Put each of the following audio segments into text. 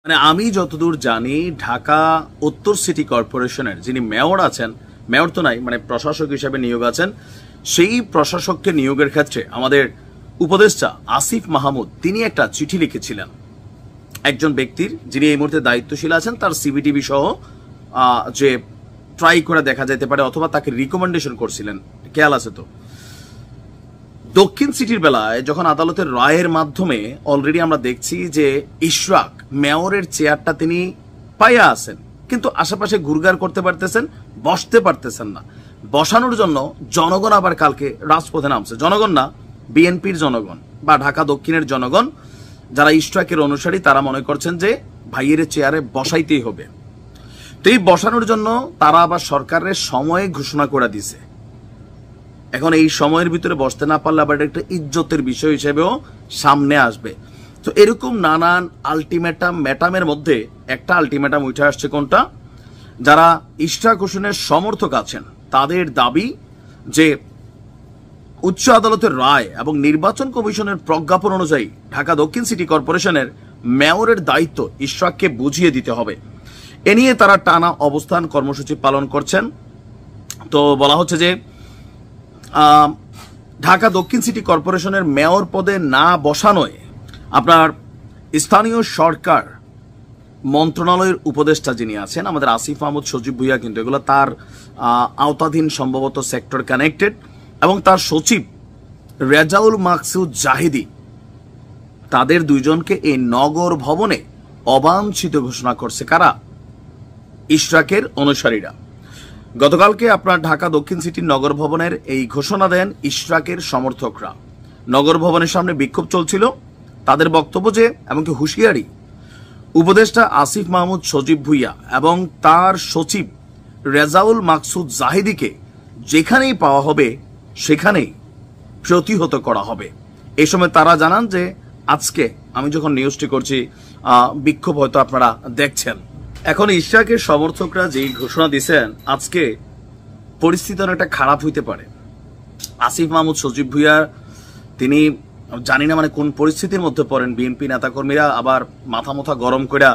মানে আমি যতদূর জানি ঢাকা উত্তর সিটি কর্পোরেশনের যিনি মেয়র আছেন, মেয়র তো নাই মানে প্রশাসক হিসেবে নিয়োগ আছেন, সেই প্রশাসককে নিয়োগের ক্ষেত্রে আমাদের উপদেষ্টা আসিফ মাহমুদ তিনি একটা চিঠি লিখেছিলেন একজন ব্যক্তির যিনি এই মুহূর্তে দায়িত্বশীল আছেন, তার সিবিটিভি সহ যে ট্রাই করে দেখা যেতে পারে অথবা তাকে রিকমেন্ডেশন করছিলেন, খেয়াল আছে তো। দক্ষিণ সিটির বেলায় যখন আদালতের রায়ের মাধ্যমে অলরেডি আমরা দেখছি যে ইশরাক মেয়রের চেয়ারটা তিনি পাইয়া আছেন, কিন্তু আশেপাশে ঘুরঘার করতে পারতেছেন, বসতে পারতেছেন না। বসানোর জন্য জনগণ আবার কালকে রাজপথে নামছে। জনগণ না, বিএনপির জনগণ বা ঢাকা দক্ষিণের জনগণ যারা ইশরাকের অনুসারী তারা মনে করছেন যে ভাইয়ের চেয়ারে বসাইতেই হবে। তো এই বসানোর জন্য তারা আবার সরকারের সময় ঘোষণা করে দিছে। এখন এই সময়ের ভিতরে বসতে না পারলে আবার একটা ইজ্জতের বিষয় হিসেবেও সামনে আসবে। তো এরকম নানান আলটিমেটাম ম্যাটামের মধ্যে একটা আলটিমেটাম উঠে আসছে কোনটা, যারা ইশরাক হোসেনের সমর্থক আছেন তাদের দাবি যে উচ্চ আদালতের রায় এবং নির্বাচন কমিশনের প্রজ্ঞাপন অনুযায়ী ঢাকা দক্ষিণ সিটি কর্পোরেশনের মেয়রের দায়িত্ব ইশরাককে বুঝিয়ে দিতে হবে। এ নিয়ে তারা টানা অবস্থান কর্মসূচি পালন করছেন। তো বলা হচ্ছে যে ঢাকা দক্ষিণ সিটি কর্পোরেশনের মেয়র পদে না বসানোয় আপনার স্থানীয় সরকার মন্ত্রণালয়ের উপদেষ্টা যিনি আছেন আমাদের আসিফ মাহমুদ সজীব ভুইয়া, কিন্তু এগুলো তার আওতাধীন সম্ভবত সেক্টর কানেক্টেড, এবং তার সচিব রেজাউল মাকসুদ জাহিদি, তাদের দুইজনকে এই নগর ভবনে অবাঞ্ছিত ঘোষণা করছে কারা? ইশরাকের অনুসারীরা। গতকালকে আপনার ঢাকা দক্ষিণ সিটির নগর ভবনের এই ঘোষণা দেন ইশরাকের সমর্থকরা। নগর ভবনের সামনে বিক্ষোভ চলছিল। তাদের বক্তব্য যে এমনকি হুঁশিয়ারি উপদেষ্টা আসিফ মাহমুদ সজীব ভুইয়া এবং তার সচিব রেজাউল মাকসুদ জাহিদিকে যেখানেই পাওয়া হবে সেখানেই প্রতিহত করা হবে। এই সময় তারা জানান যে আজকে আমি যখন নিউজটি করছি বিক্ষোভ হয়তো আপনারা দেখছেন। এখন ইশরাকের সমর্থকরা যেই ঘোষণা দিচ্ছেন আজকে পরিস্থিতি অনেকটা খারাপ হইতে পারে। আসিফ মাহমুদ সজীব ভুইয়া তিনি জানি না মানে কোন পরিস্থিতির মধ্যে পড়েন, বিএনপি নেতাকর্মীরা আবার মাথা গরম করে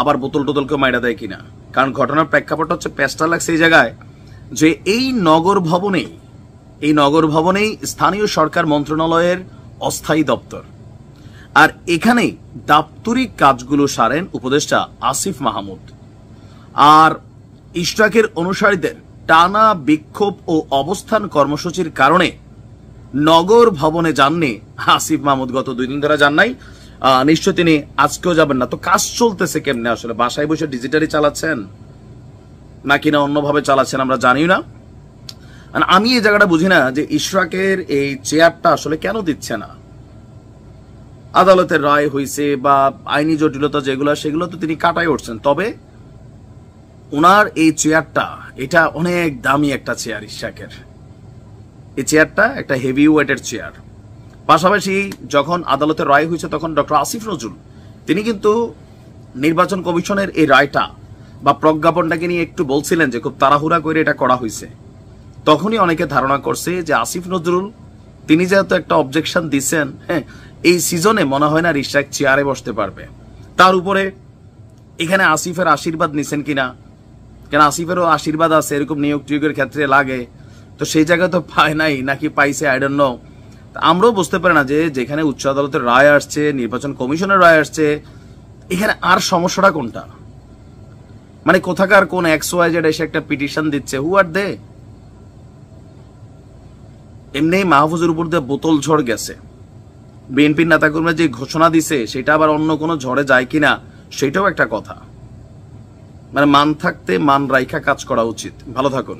আবার বোতল টোতলকে মাইরা দেয় কিনা। কারণ ঘটনার প্রেক্ষাপট হচ্ছে পেস্টা লাগছে এই জায়গায় যে এই নগর ভবনেই স্থানীয় সরকার মন্ত্রণালয়ের অস্থায়ী দপ্তর, আর এখানেই দাপ্তরিক কাজগুলো সারেন উপদেষ্টা আসিফ মাহমুদ। আর ইশরাকের অনুসারীদের টানা বিক্ষোভ ও অবস্থান কর্মসূচির কারণে নগর ভবনে যাননি আসিফ মাহমুদ, গত 2 দিন ধরে যান নাই, নিশ্চয় তিনি আজকেও যাবেন না। তো কাজ চলতেছে কেমনে আসলে? বাসায় বসে ডিজিটালি চালাচ্ছেন নাকি না অন্যভাবে চালাচ্ছেন আমরা জানি না। আমি এই জায়গাটা বুঝি না যে ইশরাকের এই চেয়ারটা আসলে কেন দিচ্ছে না। আদালতের রায় হয়েছে বা আইনি জটিলতা যেগুলো সেগুলো তো তিনি কাটাই উঠছেন, তবে ওনার এই চেয়ারটা এটা অনেক দামি একটা চেয়ার। ইশরাকের এই চেয়ারটা একটা হেভি ওয়েটের চেয়ার। পাশাপাশি যখন আদালতের রায় হয়েছে তখন ডক্টর আসিফ নজরুল তিনি কিন্তু নির্বাচন কমিশনের এই রায়টা বা প্রজ্ঞাপনটাকে নিয়ে একটু বলছিলেন যে খুব তাড়াহুড়া করে এটা করা হয়েছে। তখনই অনেকে ধারণা করছে যে আসিফ নজরুল তিনি যেহেতু একটা অবজেকশন দিচ্ছেন, হ্যাঁ এই সিজনে মনে হয় না ইশরাক চেয়ারে বসতে পারবে। তার উপরে এখানে আসিফের আশীর্বাদ নিছেন কিনা, কেন আসিফেরও আশীর্বাদ আছে এরকম নিয়োগ টিয়োগের ক্ষেত্রে লাগে, তো সেই জায়গায় তো পায় নাই নাকি পাইছে আই ডোন্ট নো। আমরাও বুঝতে পারি না যে যেখানে উচ্চ আদালতের রায় আসছে, নির্বাচন কমিশনের রায় আসছে, এখানে আর সমস্যাটা কোনটা? মানে কোথাকার কোন XYZ এসে একটা পিটিশন দিচ্ছে, হু আর দে? এমনি মাহফুজের উপর দিয়ে বোতল ঝড় গেছে। বিএনপির নেতাকর্মীরা যে ঘোষণা দিছে সেটা আবার অন্য কোনো ঝড়ে যায় কিনা সেটাও একটা কথা। মানে মান থাকতে মান রাইখা কাজ করা উচিত। ভালো থাকুন।